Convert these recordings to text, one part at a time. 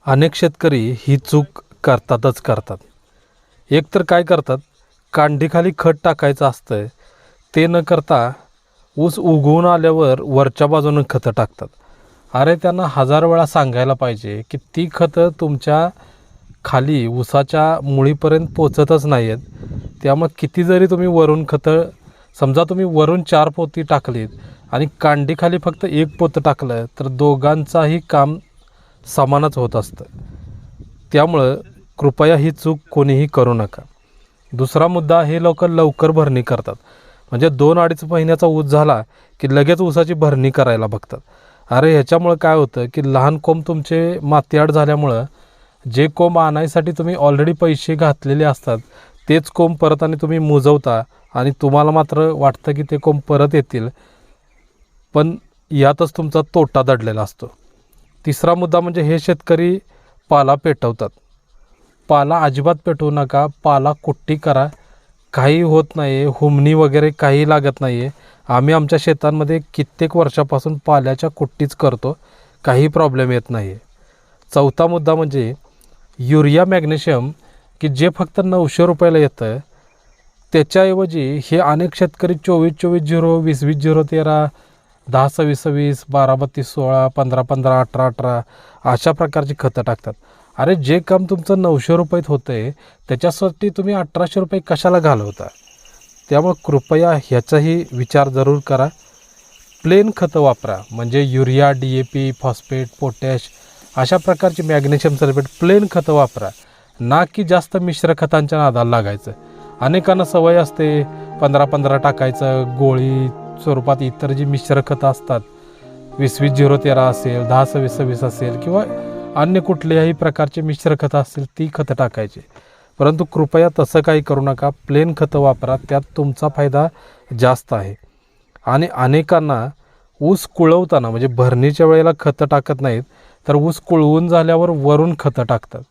अनेक शेतकरी ही चूक करतात. एक तर काय करतात, कांडीखाली खत टाकायचं असतं ते न करता ऊस उगवून आल्यावर वरच्या बाजूनं खतं टाकतात. अरे त्यांना 1000 वेळा सांगायला पाहिजे की ती खतं तुमच्या खाली ऊसाच्या मुळीपर्यंत पोचतच नाही आहेत. त्यामुळे किती जरी तुम्ही वरून खतं, समजा तुम्ही वरून 4 पोती टाकलीत आणि कांडीखाली फक्त 1 पोतं टाकलं तर दोघांचाही काम समानच होत असतं. त्यामुळं कृपया ही चूक कोणीही करू नका. दुसरा मुद्दा, हे लोक लवकर भरणी करतात. म्हणजे 2-2.5 महिन्याचा ऊस झाला की लगेच ऊसाची भरणी करायला बघतात. अरे ह्याच्यामुळं काय होतं की लहान कोंब तुमचे मातीआड झाल्यामुळं जे कोंब आणायसाठी तुम्ही ऑलरेडी पैसे घातलेले असतात तेच कोंब परत आणि तुम्ही मुजवता आणि तुम्हाला मात्र वाटतं की ते कोंब परत येतील, पण यातच तुमचा तोटा दडलेला असतो. तिसरा मुद्दा म्हणजे हे शेतकरी पाला पेटवतात. पाला अजिबात पेटवू नका. पाला कुट्टी करा, काही होत नाही आहे. हुमणी वगैरे काही लागत नाही आहे. आम्ही आमच्या शेतांमध्ये कित्येक वर्षापासून पाल्याच्या कुट्टीच करतो, काही प्रॉब्लेम येत नाही आहे. चौथा मुद्दा म्हणजे युरिया मॅग्नेशियम, की जे फक्त 900 रुपयाला येतं, त्याच्याऐवजी हे अनेक शेतकरी 24-24-0, 20-20-0-13, 10-26-26, 12-32-16, 15-15, 18-18 अशा प्रकारची खतं टाकतात. अरे जे काम तुमचं 900 रुपयात होतं आहे त्याच्यासाठी तुम्ही 1800 रुपये कशाला घालवता? त्यामुळे कृपया ह्याचाही विचार जरूर करा. प्लेन खतं वापरा, म्हणजे युरिया, DAP, फॉस्फेट, पोटॅश अशा प्रकारची मॅग्नेशियम सल्फेट प्लेन खतं वापरा, ना की जास्त मिश्र खतांच्या नादाला लागायचं. अनेकांना सवय असते 15-15 टाकायचं, गोळी स्वरूपात इतर जी मिश्र खतं असतात 20-20-0-13 असेल, 10-26-26 असेल किंवा अन्य कुठल्याही प्रकारचे मिश्र खतं असतील ती खतं टाकायची. परंतु कृपया तसं काही करू नका. प्लेन खतं वापरा, त्यात तुमचा फायदा जास्त आहे. आणि अनेकांना ऊस कुळवताना, म्हणजे भरणीच्या वेळेला खतं टाकत नाहीत, तर ऊस कुळवून झाल्यावर वरून खतं टाकतात.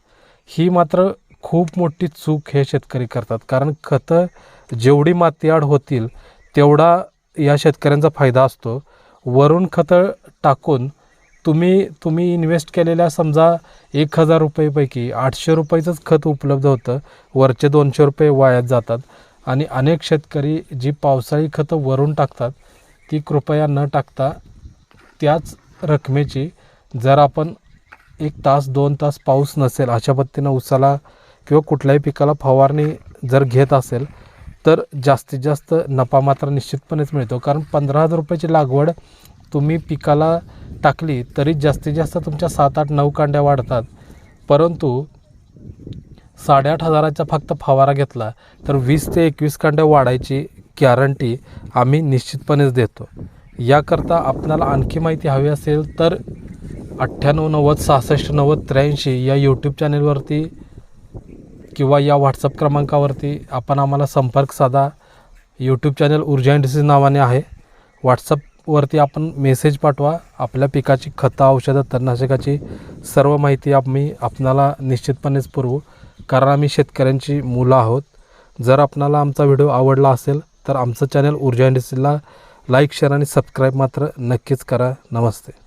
ही मात्र खूप मोठी चूक हे शेतकरी करतात. कारण खतं जेवढी मातीआड होतील तेवढा या शेतकऱ्यांचा फायदा असतो. वरून खतं टाकून तुम्ही इन्व्हेस्ट केलेल्या समजा 1000 रुपयेपैकी 800 रुपयाचंच खत उपलब्ध होतं, वरचे 200 रुपये वायात जातात. आणि अनेक शेतकरी जी पावसाळी खतं वरून टाकतात ती कृपया न टाकता त्याच रकमेची, जर आपण 1 तास 2 तास पाऊस नसेल अशा पद्धतीनं ऊसाला किंवा कुठल्याही पिकाला फवारणी जर घेत असेल तर जास्तीत जास्त नफा मात्र निश्चितपणेच मिळतो. कारण 15,000 रुपयाची लागवड तुम्ही पिकाला टाकली तरी जास्तीत जास्त तुमच्या 7-8-9 कांड्या वाढतात. परंतु 8,500चा फक्त फवारा घेतला तर 20 ते 21 कांड्या वाढायची गॅरंटी आम्ही निश्चितपणेच देतो. याकरता आपल्याला आणखी माहिती हवी असेल तर 9890669083 या यूट्यूब चॅनेलवरती किंवा या व्हॉट्सअप क्रमांकावरती आपण आम्हाला संपर्क साधा. यूट्यूब चॅनल ऊर्जा इंडस्ट्रीज नावाने आहे. व्हॉट्सअपवरती आपण मेसेज पाठवा. आपल्या पिकाची खतं, औषधं, तणनाशकाची सर्व माहिती आम्ही आपणाला निश्चितपणेच पुरवू, कारण आम्ही शेतकऱ्यांची मुलं आहोत. जर आपणाला आमचा व्हिडिओ आवडला असेल तर आमचं चॅनल ऊर्जा इंडस्ट्रीजला लाईक, शेअर आणि सबस्क्राईब मात्र नक्कीच करा. नमस्ते.